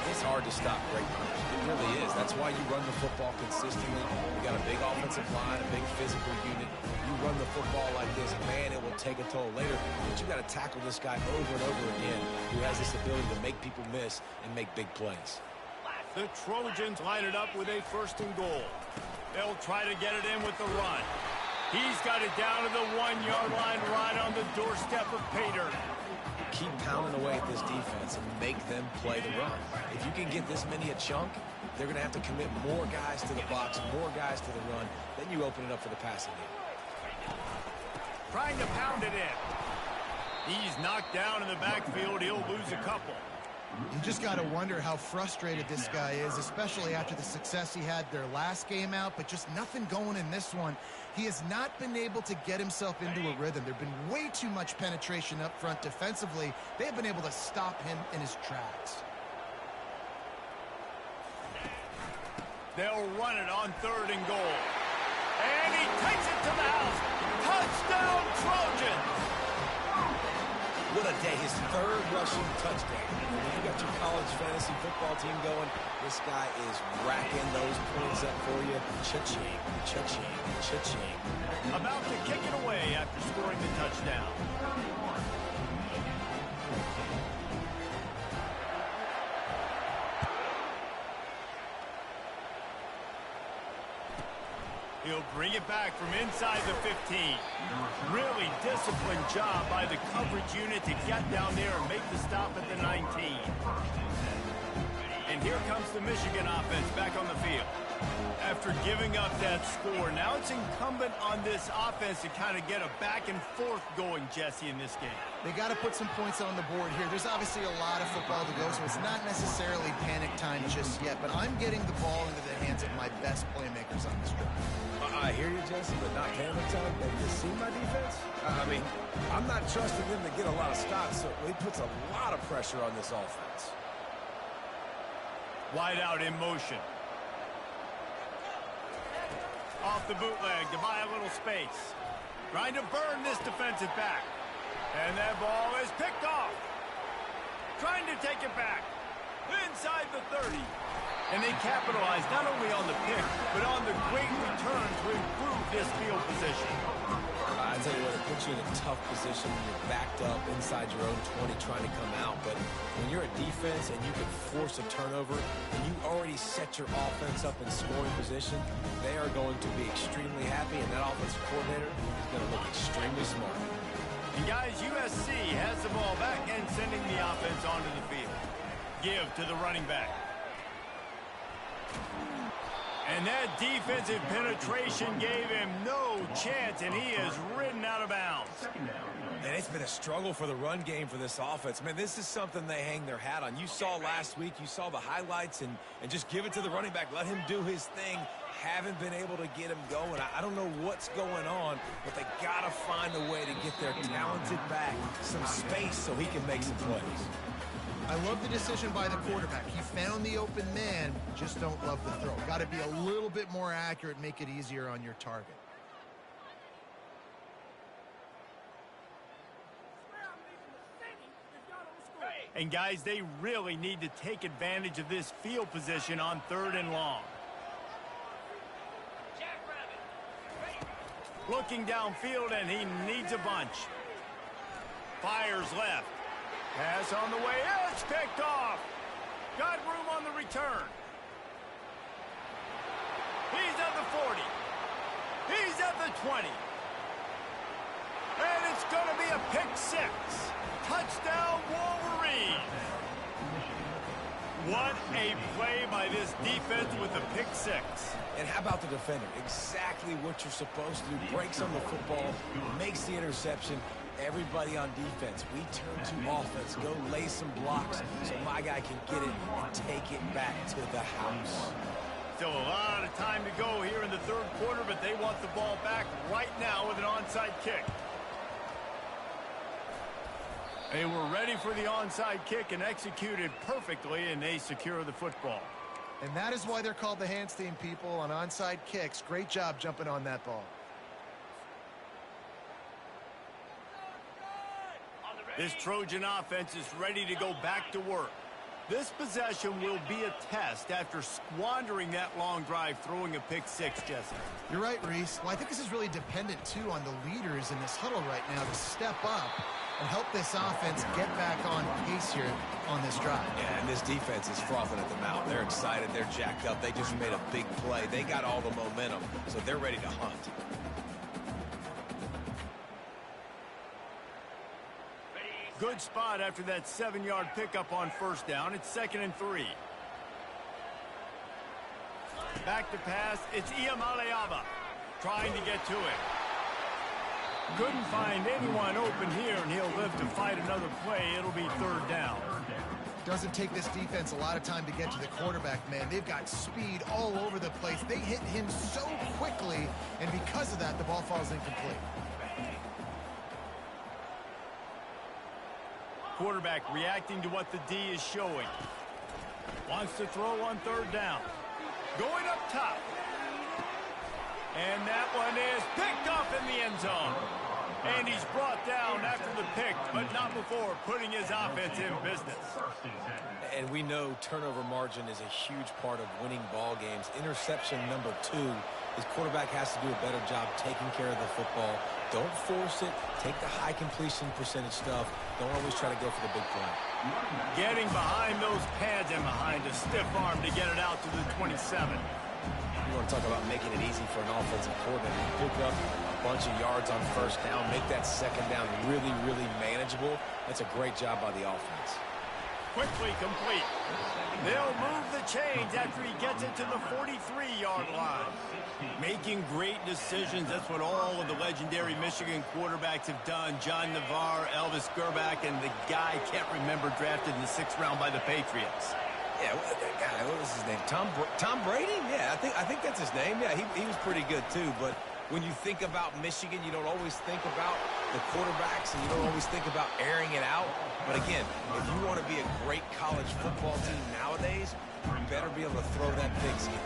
It's hard to stop great runners. It really is. That's why you run the football consistently. You got a big offensive line, a big physical unit. You run the football like this, man, it will take a toll later. But you got to tackle this guy over and over again who has this ability to make people miss and make big plays. The Trojans line it up with a 1st and goal. They'll try to get it in with the run. He's got it down to the 1-yard line right on the doorstep of Pater. Keep pounding away at this defense and make them play the run. If you can get this many a chunk, they're going to have to commit more guys to the box, more guys to the run. Then you open it up for the passing game. Trying to pound it in. He's knocked down in the backfield. He'll lose a couple. You just got to wonder how frustrated this guy is, especially after the success he had their last game out, but just nothing going in this one. He has not been able to get himself into a rhythm. There's been way too much penetration up front defensively. They've been able to stop him in his tracks. They'll run it on 3rd and goal. And he takes it to the house. Touchdown, Trojans! What a day. His 3rd rushing touchdown. If you got your college fantasy football team going, this guy is racking those points up for you. Cha-ching, cha-ching, cha-ching. About to kick it away after scoring the touchdown. He'll bring it back from inside the 15. Really disciplined job by the coverage unit to get down there and make the stop at the 19. And here comes the Michigan offense back on the field. After giving up that score, now it's incumbent on this offense to kind of get a back and forth going, Jesse, in this game. They got to put some points on the board here. There's obviously a lot of football to go, so it's not necessarily panic time just yet, but I'm getting the ball into the hands of my best playmakers on this drive. I hear you, Jesse, but not panic time. Have you seen my defense? I mean, I'm not trusting them to get a lot of stops, so it puts a lot of pressure on this offense. Wide out in motion. Off the bootleg to buy a little space. Trying to burn this defensive back. And that ball is picked off. Trying to take it back. Inside the 30. And they capitalize not only on the pick, but on the great return to improve this field position. I tell you what, it puts you in a tough position when you're backed up inside your own 20 trying to come out. But when you're a defense and you can force a turnover and you already set your offense up in scoring position, they are going to be extremely happy, and that offensive coordinator is going to look extremely smart. And guys, USC has the ball back and sending the offense onto the field. Give to the running back. And that defensive penetration gave him no chance, and he is ridden out of bounds. And it's been a struggle for the run game for this offense. Man, this is something they hang their hat on. You saw last week, you saw the highlights, and just give it to the running back. Let him do his thing. Haven't been able to get him going. I don't know what's going on, but they got to find a way to get their talented back some space so he can make some plays. I love the decision by the quarterback. He found the open man, just don't love the throw. Got to be a little bit more accurate, make it easier on your target. And guys, they really need to take advantage of this field position on 3rd and long. Looking downfield, and he needs a bunch. Fires left. Pass on the way. It's picked off. Got room on the return. He's at the 40. He's at the 20. And it's going to be a pick 6. Touchdown, Wolverines. What a play by this defense with the pick 6. And how about the defender? Exactly what you're supposed to do. Breaks on the football, makes the interception. Everybody on defense, we turn to offense. Go lay some blocks so my guy can get it and take it back to the house. Still a lot of time to go here in the 3rd quarter, but they want the ball back right now with an onside kick. They were ready for the onside kick and executed perfectly, and they secure the football. And that is why they're called the hands team, people, on onside kicks. Great job jumping on that ball. This Trojan offense is ready to go back to work. This possession will be a test after squandering that long drive, throwing a pick six, Jesse. You're right, Reese. Well, I think this is really dependent, too, on the leaders in this huddle right now to step up and help this offense get back on pace here on this drive. Yeah, and this defense is frothing at the mouth. They're excited. They're jacked up. They just made a big play. They got all the momentum, so they're ready to hunt. Good spot after that 7-yard pickup on first down. It's 2nd and 3. Back to pass. It's Iamaleava trying to get to it. Couldn't find anyone open here, and he'll live to fight another play. It'll be 3rd down. Doesn't take this defense a lot of time to get to the quarterback, man. They've got speed all over the place. They hit him so quickly, and because of that, the ball falls incomplete. Quarterback reacting to what the D is showing. Wants to throw on 3rd down. Going up top. And that one is picked up in the end zone. And he's brought down after the pick, but not before putting his offense in business. And we know turnover margin is a huge part of winning ball games. Interception number 2. His quarterback has to do a better job taking care of the football. Don't force it. Take the high completion percentage stuff. Don't always try to go for the big play. Getting behind those pads and behind a stiff arm to get it out to the 27. You want to talk about making it easy for an offensive coordinator. Pick up a bunch of yards on first down. Make that 2nd down really, really manageable. That's a great job by the offense. Quickly complete. They'll move the chains after he gets it to the 43-yard line. Making great decisions. That's what all of the legendary Michigan quarterbacks have done. John Navarre, Elvis Gerbach, and the guy I can't remember drafted in the 6th round by the Patriots. Yeah, that guy, what was his name? Tom Brady? Yeah, I think that's his name. Yeah, he was pretty good too. But when you think about Michigan, you don't always think about the quarterbacks, and you don't always think about airing it out. But again, if you want to be a great college football team nowadays, you better be able to throw that pigskin.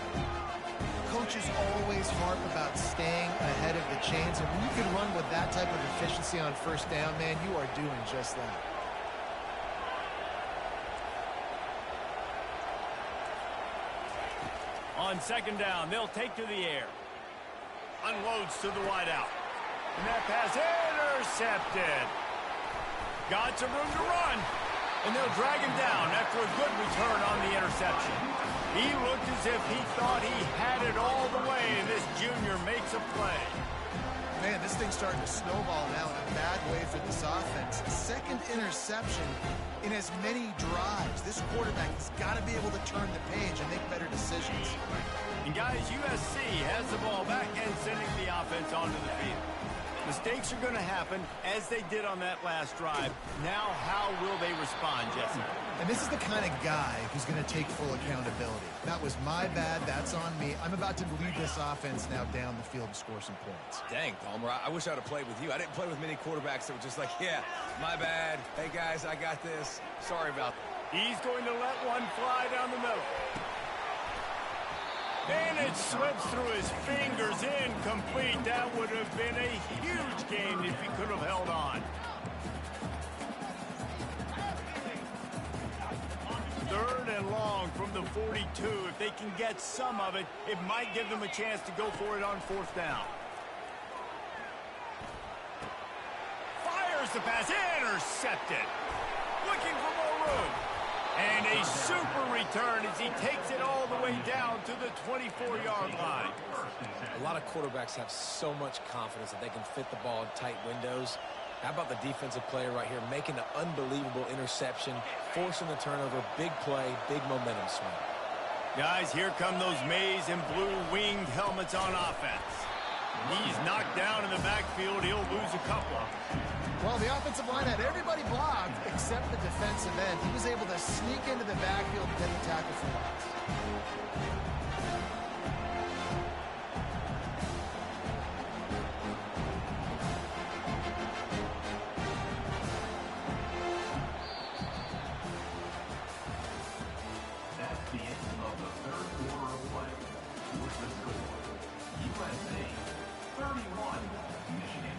Coaches always harp about staying ahead of the chains, and when you can run with that type of efficiency on first down, man, you are doing just that. On 2nd down, they'll take to the air. Unloads to the wideout. And that pass intercepted. Got some room to run. And they'll drag him down after a good return on the interception. He looked as if he thought he had it all the way, and this junior makes a play. Man, this thing's starting to snowball now in a bad way for this offense. 2nd interception in as many drives. This quarterback has got to be able to turn the page and make better decisions. And guys, USC has the ball back and sending the offense onto the field. Mistakes are going to happen, as they did on that last drive. Now, how will they respond, Jesse? And this is the kind of guy who's going to take full accountability. That was my bad. That's on me. I'm about to lead this offense now down the field and score some points. Dang, Palmer, I wish I would have played with you. I didn't play with many quarterbacks that were just like, yeah, my bad. Hey, guys, I got this. Sorry about that. He's going to let one fly down the middle. And it slips through his fingers, incomplete. That would have been a huge gain if he could have held on. 3rd and long from the 42. If they can get some of it, it might give them a chance to go for it on 4th down. Fires the pass, intercepted. Looking for more room. And a super return as he takes it all the way down to the 24-yard line. A lot of quarterbacks have so much confidence that they can fit the ball in tight windows. How about the defensive player right here making an unbelievable interception, forcing the turnover, big play, big momentum swing. Guys, here come those maize and blue winged helmets on offense. He's knocked down in the backfield. He'll lose a couple. Well, the offensive line had everybody blocked except the defensive end. He was able to sneak into the backfield and get the tackle for loss. That's the end of the 3rd quarter of play. With the score, USA 31, Michigan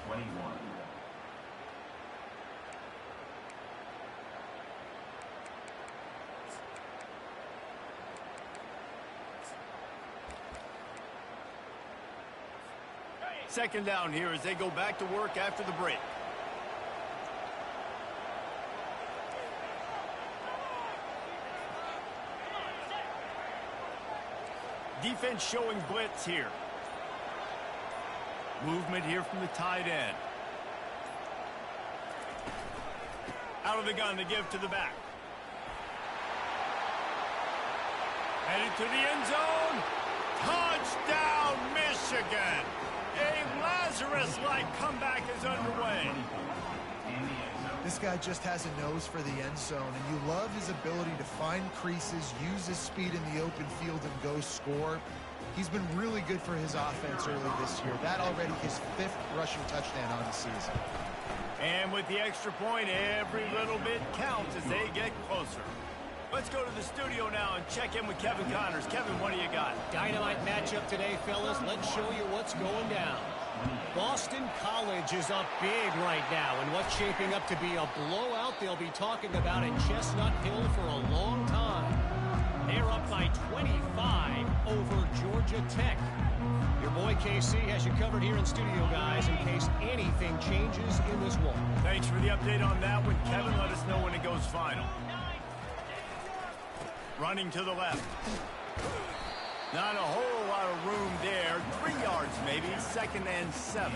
21. Second down here as they go back to work after the break. Defense showing blitz here. Movement here from the tight end. Out of the gun to give to the back. Headed to the end zone. Touchdown, Michigan. A Lazarus-like comeback is underway. This guy just has a nose for the end zone, and you love his ability to find creases, use his speed in the open field, and go score. He's been really good for his offense early this year. That already his 5th rushing touchdown on the season. And with the extra point, every little bit counts as they get closer. Let's go to the studio now and check in with Kevin Connors. Kevin, what do you got? Dynamite matchup today, fellas. Let's show you what's going down. Boston College is up big right now, and what's shaping up to be a blowout they'll be talking about at Chestnut Hill for a long time. They're up by 25 over Georgia Tech. Your boy KC has you covered here in studio, guys, in case anything changes in this one. Thanks for the update on that one, Kevin. Let us know when it goes final. Running to the left. Not a whole lot of room there. 3 yards maybe. 2nd and 7.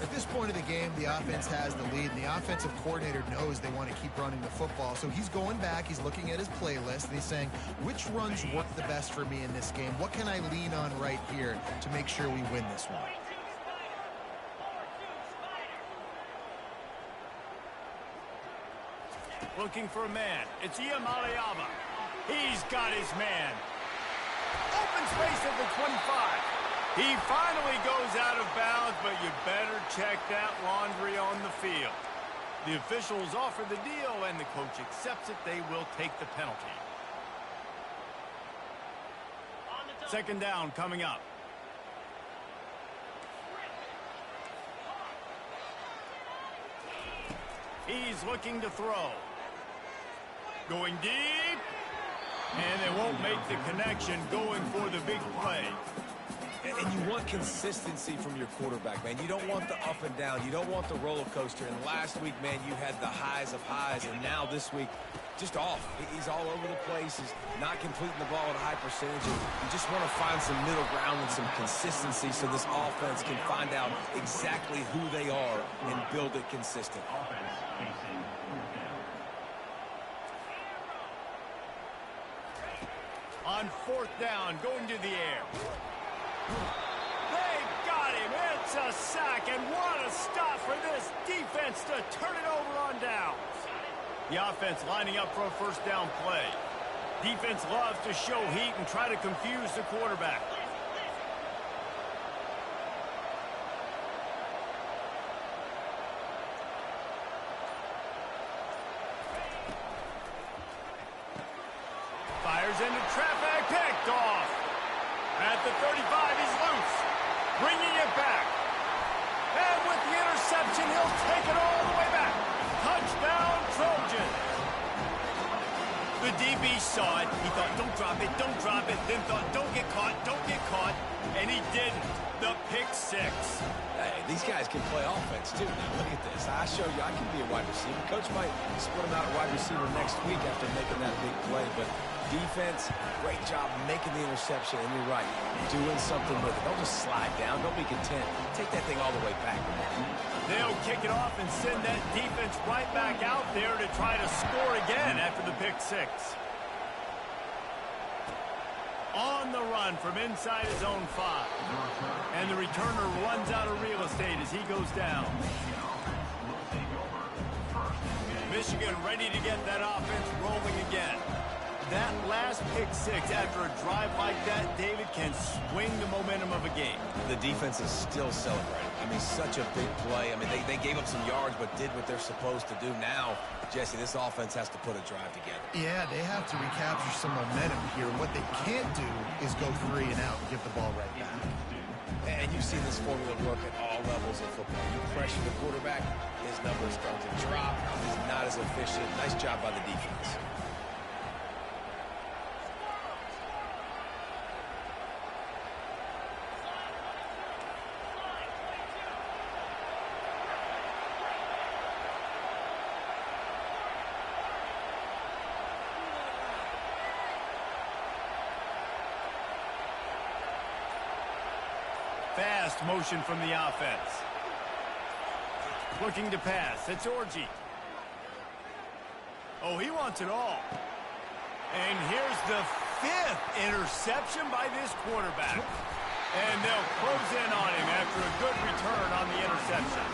At this point of the game, the offense has the lead, and the offensive coordinator knows they want to keep running the football. So he's going back, he's looking at his playlist, and he's saying, which runs work the best for me in this game? What can I lean on right here to make sure we win this one? Looking for a man. It's Iam Aliaba. He's got his man. Open space at the 25. He finally goes out of bounds, but you better check that laundry on the field. The officials offer the deal, and the coach accepts it. They will take the penalty. 2nd down coming up. He's looking to throw. Going deep. And they won't make the connection, going for the big play. And you want consistency from your quarterback, man. You don't want the up and down. You don't want the roller coaster. And last week, man, you had the highs of highs. And now this week, just off. He's all over the place. He's not completing the ball at a high percentage. And you just want to find some middle ground and some consistency so this offense can find out exactly who they are and build it consistent. On 4th down, going to the air. They got him. It's a sack, and what a stop for this defense to turn it over on downs. The offense lining up for a 1st down play. Defense loves to show heat and try to confuse the quarterback. Fires into traffic, picked off. At the 35, he's loose. Bringing it back. And with the interception, he'll take it all the way back. Touchdown, Trojans. The DB saw it. He thought, don't drop it, don't drop it. Then thought, don't get caught, don't get caught. And he didn't. The pick 6. Hey, these guys can play offense, too. Now, look at this. I show you I can be a wide receiver. Coach might split him out a wide receiver next week after making that big play. But defense, great job making the interception. And you're right, doing something with it. Don't just slide down. Don't be content. Take that thing all the way back. They'll kick it off and send that defense right back out there to try to score again after the pick 6. On the run from inside his own 5. And the returner runs out of real estate as he goes down. Michigan ready to get that offense rolling again. That last pick 6 after a drive like that, David, can swing the momentum of a game. The defense is still celebrating. I mean, such a big play. I mean, they gave up some yards but did what they're supposed to do. Now, Jesse, this offense has to put a drive together. Yeah, they have to recapture some momentum here. What they can't do is go 3 and out and give the ball right back. And you've seen this formula work at all levels of football. You pressure the quarterback, his numbers start to drop. He's not as efficient. Nice job by the defense. fast motion from the offense. Looking to pass. It's Orji. Oh, he wants it all. And here's the 5th interception by this quarterback. And they'll close in on him after a good return on the interception.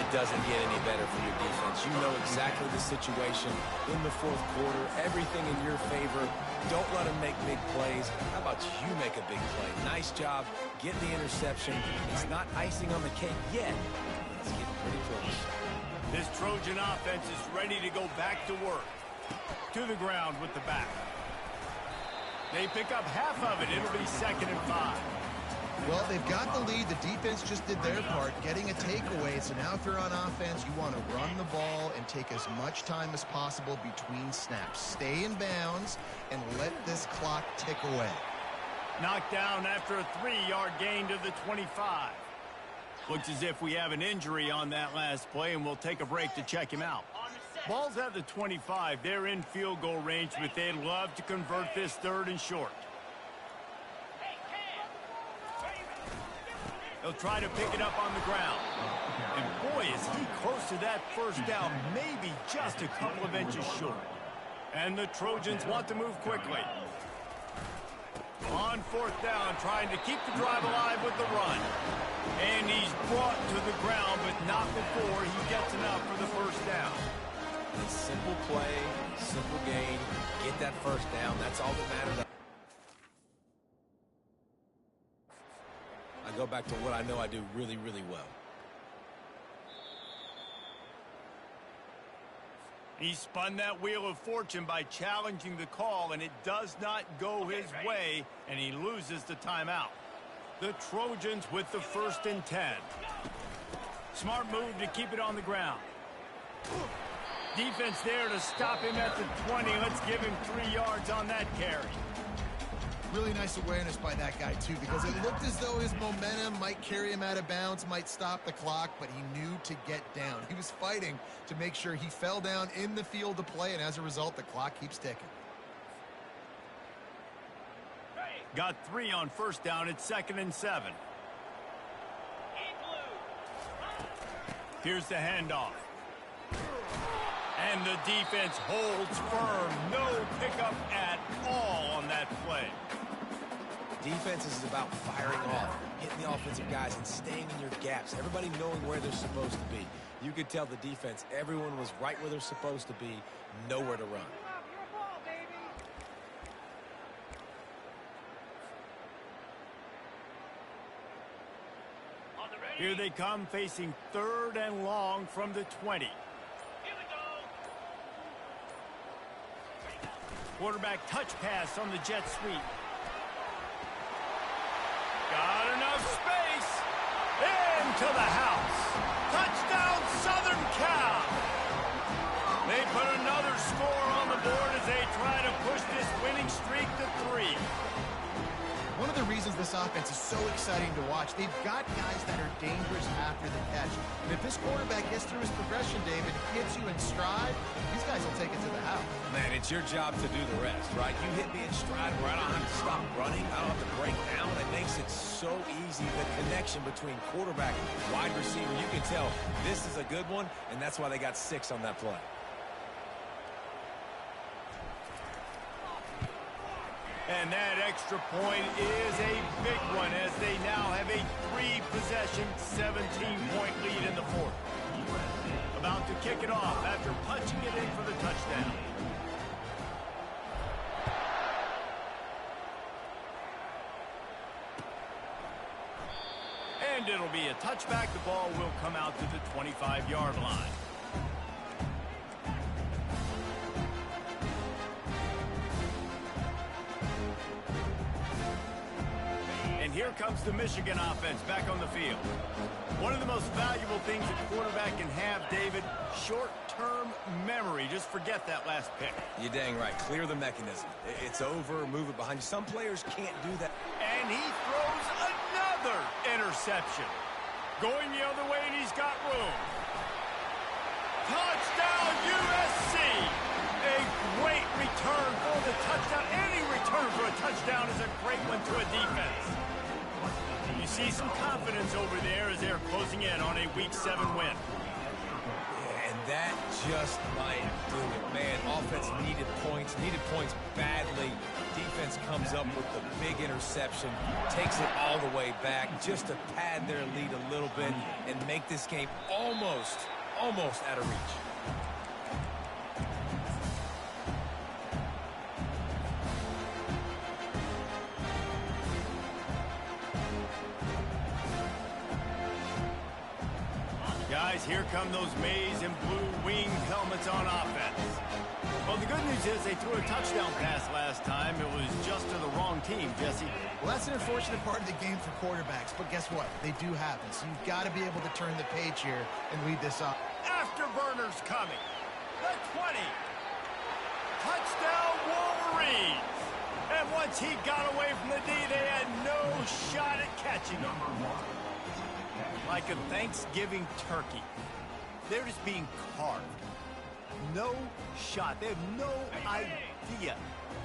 It doesn't get any better for your defense. You know exactly the situation in the 4th quarter. Everything in your favor. Don't let them make big plays. How about you make a big play? Nice job getting the interception. It's not icing on the cake yet. It's getting pretty close. This Trojan offense is ready to go back to work. To the ground with the back. They pick up half of it. It'll be 2nd and 5. Well, they've got the lead. The defense just did their part, getting a takeaway. So now if you're on offense, you want to run the ball and take as much time as possible between snaps. Stay in bounds and let this clock tick away. Knocked down after a 3-yard gain to the 25. Looks as if we have an injury on that last play, and we'll take a break to check him out. Ball's at the 25. They're in field goal range, but they'd love to convert this 3rd and short. They'll try to pick it up on the ground. And boy, is he close to that first down, maybe just a couple of inches short. And the Trojans want to move quickly. On 4th down, trying to keep the drive alive with the run. And he's brought to the ground, but not before he gets enough for the first down. A simple play, simple gain, get that first down. That's all that matters. I go back to what I know I do really, really well. He spun that wheel of fortune by challenging the call, and it does not go his way, and he loses the timeout. The Trojans with the 1st and 10. Smart move to keep it on the ground. Defense there to stop him at the 20. Let's give him 3 yards on that carry. Really nice awareness by that guy, too, because it looked as though his momentum might carry him out of bounds, might stop the clock, but he knew to get down. He was fighting to make sure he fell down in the field to play, and as a result, the clock keeps ticking. Got 3 on 1st down. It's 2nd and 7. Here's the handoff. And the defense holds firm. No pickup at all on that play. Defense is about firing off, hitting the offensive guys, and staying in your gaps. Everybody knowing where they're supposed to be. You could tell the defense, everyone was right where they're supposed to be, nowhere to run. Here they come, facing 3rd and long from the 20. Quarterback touch pass on the jet sweep. Got enough space. Into the house. Touchdown, Southern Cal. They put another score on the board as they try to push this winning streak to 3. One of the reasons this offense is so exciting to watch, they've got guys that are dangerous after the catch. And if this quarterback gets through his progression, David, hits you in stride, these guys will take it to the house. Man, it's your job to do the rest, right? You hit me in stride where I don't have to stop running. I don't have to break down. It makes it so easy, the connection between quarterback and wide receiver. You can tell this is a good one, and that's why they got 6 on that play. And that extra point is a big one as they now have a 3-possession, 17-point lead in the 4th. About to kick it off after punching it in for the touchdown. And it'll be a touchback. The ball will come out to the 25-yard line. Here comes the Michigan offense back on the field. One of the most valuable things a quarterback can have, David, short-term memory. Just forget that last pick. You're dang right. Clear the mechanism. It's over. Move it behind you. Some players can't do that. And he throws another interception. Going the other way, and he's got room. Touchdown, USC! A great return for the touchdown. Any return for a touchdown is a great one to a defense. You see some confidence over there as they're closing in on a Week 7 win. Yeah, and that just might do it. Man, offense needed points badly. Defense comes up with the big interception, takes it all the way back just to pad their lead a little bit and make this game almost out of reach. Guys, here come those maize and blue winged helmets on offense. Well, the good news is they threw a touchdown pass last time. It was just to the wrong team, Jesse. Well, that's an unfortunate part of the game for quarterbacks, but guess what? They do happen, so you've got to be able to turn the page here and lead this up. Afterburners coming. The 20. Touchdown Wolverines. And once he got away from the D, they had no shot at catching him. Like a Thanksgiving turkey. They're just being carved. No shot. They have no idea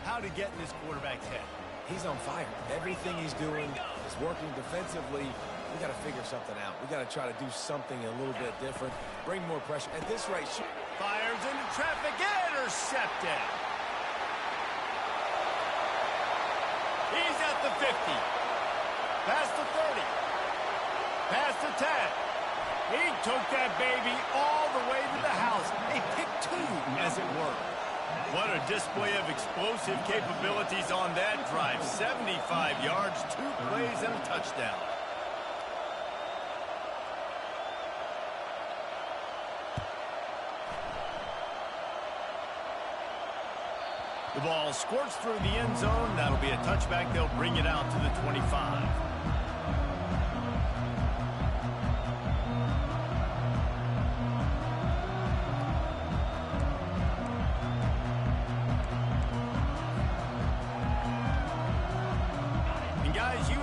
how to get in this quarterback's head. He's on fire. Everything he's doing is working defensively. We got to figure something out. We got to try to do something a little bit different. Bring more pressure. At this rate, fires into traffic. Intercepted. He's at the 50. Past the 30. Past the 10. He took that baby all the way to the house. A pick 2, as it were. What a display of explosive capabilities on that drive. 75 yards, 2 plays, and a touchdown. The ball squirts through the end zone. That'll be a touchback. They'll bring it out to the 25.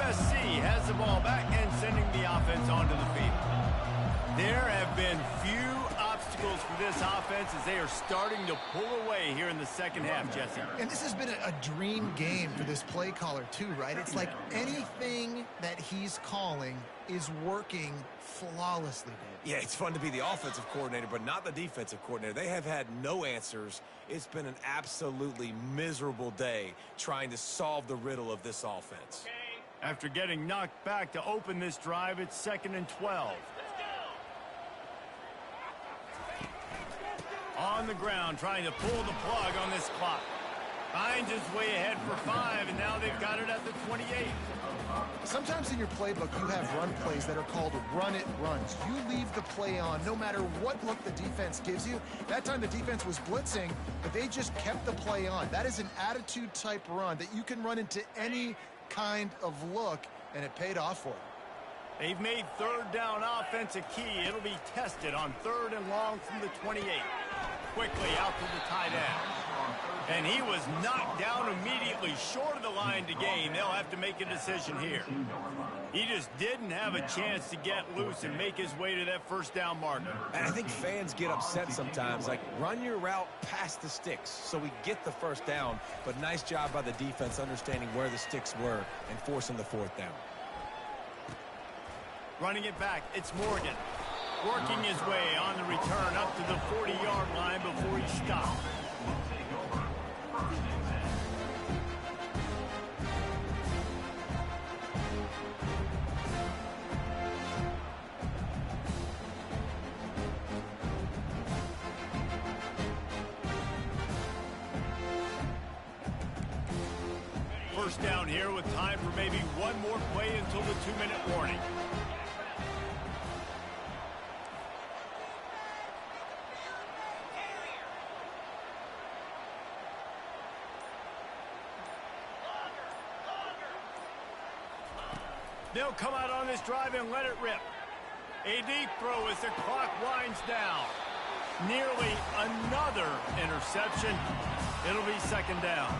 Usc has the ball back and sending the offense onto the field. There have been few obstacles for this offense as they are starting to pull away here in the second half, Jesse. And this has been a dream game for this play caller too, right? It's like anything that he's calling is working flawlessly, dude. Yeah, it's fun to be the offensive coordinator, but not the defensive coordinator. They have had no answers. It's been an absolutely miserable day trying to solve the riddle of this offense. After getting knocked back to open this drive, it's 2nd and 12. On the ground, trying to pull the plug on this clock. Finds his way ahead for 5, and now they've got it at the 28. Sometimes in your playbook, you have run plays that are called run-it runs. You leave the play on no matter what look the defense gives you. That time the defense was blitzing, but they just kept the play on. That is an attitude-type run that you can run into any kind of look, and it paid off for them. They've made 3rd down offense a key. It'll be tested on 3rd and long from the 28. Quickly out to the tight end. And he was knocked down immediately short of the line to gain. They'll have to make a decision here. He just didn't have a chance to get loose and make his way to that 1st down marker. And I think fans get upset sometimes, like run your route past the sticks so we get the 1st down. But nice job by the defense understanding where the sticks were and forcing the 4th down. Running it back, it's Morgan. Working his way on the return up to the 40-yard line before he stopped. First down here with time for maybe one more play until the 2-minute warning. They'll come out on this drive and let it rip. A deep throw as the clock winds down. Nearly another interception. It'll be 2nd down.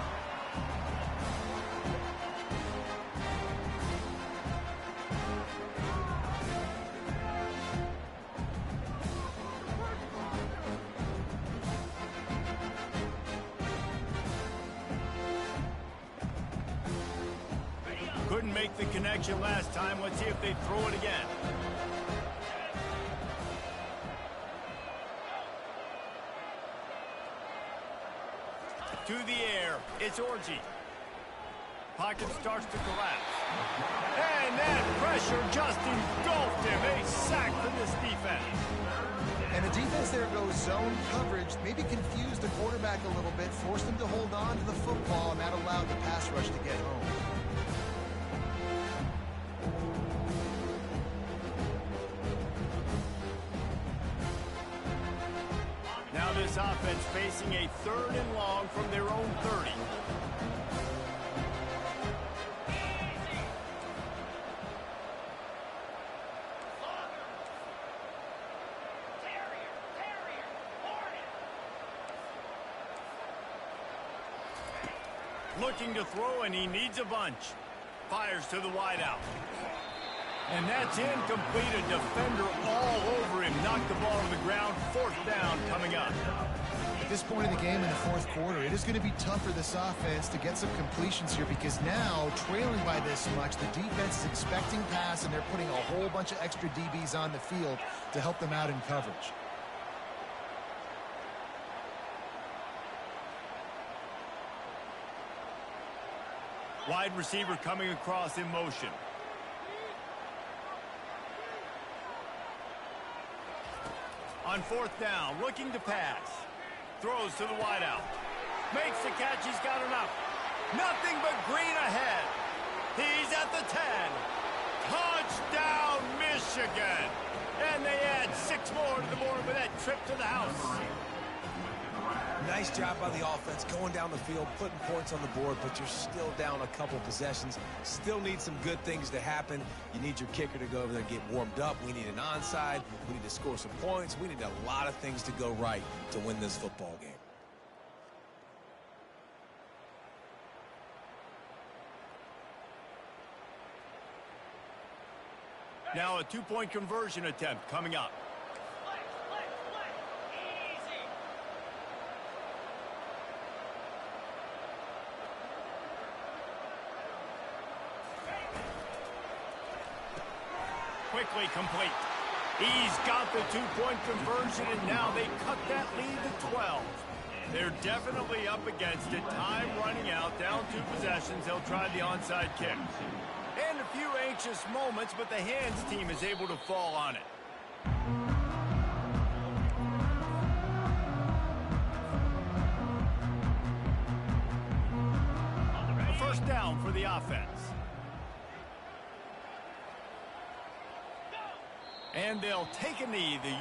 Couldn't make the connection last time. Let's see if they throw it again. To the air, it's Orji. Pocket starts to collapse. And that pressure just engulfed him. A sack for this defense. And the defense there goes zone coverage, maybe confused the quarterback a little bit, forced him to hold on to the football, and that allowed the pass rush to get home. Now this offense facing a 3rd and long from their own 30. Looking to throw, and he needs a bunch. Fires to the wideout. And that's incomplete. A defender all over him. Knocked the ball to the ground. 4th down coming up. At this point in the game in the 4th quarter, it is going to be tough for this offense to get some completions here because now, trailing by this much, the defense is expecting pass, and they're putting a whole bunch of extra DBs on the field to help them out in coverage. Wide receiver coming across in motion. On 4th down, looking to pass. Throws to the wideout. Makes the catch, he's got enough. Nothing but green ahead. He's at the 10. Touchdown, Michigan. And they add 6 more to the board with that trip to the house. Nice job by the offense going down the field, putting points on the board, but you're still down a couple possessions. Still need some good things to happen. You need your kicker to go over there and get warmed up. We need an onside. We need to score some points. We need a lot of things to go right to win this football game. Now a 2-point conversion attempt coming up. Quickly complete. He's got the 2-point conversion, and now they cut that lead to 12. They're definitely up against it. Time running out, down 2 possessions. They'll try the onside kick. And a few anxious moments, but the hands team is able to fall on it. A 1st down for the offense. And they'll take a knee.